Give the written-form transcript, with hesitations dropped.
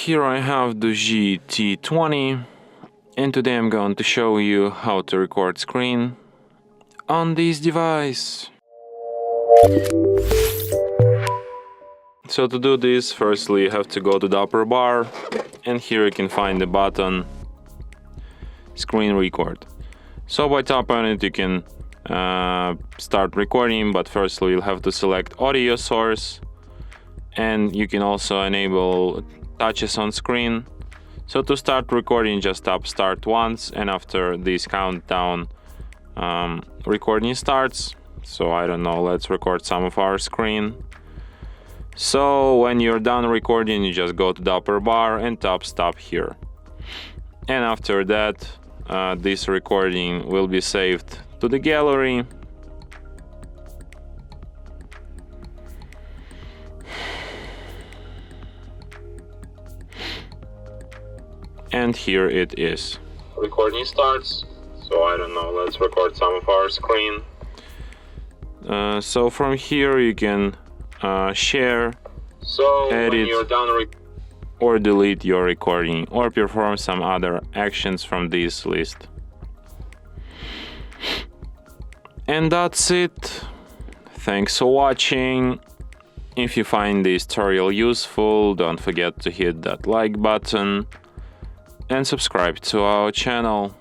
here I have DOOGEE T20, and today I'm going to show you how to record screen on this device. So to do this, firstly you have to go to the upper bar, and here you can find the button Screen Record. So by tapping on it you can start recording, but firstly you'll have to select audio source, and you can also enable touches on screen. So to start recording, just tap start once, and after this countdown recording starts. So I don't know, let's record some of our screen. So when you're done recording, you just go to the upper bar and tap stop here, and after that this recording will be saved to the gallery. And here it is. Recording starts. So I don't know, let's record some of our screen. So from here you can share, edit, when you're done or delete your recording, or perform some other actions from this list. And that's it. Thanks for watching. If you find this tutorial useful, don't forget to hit that like button and subscribe to our channel.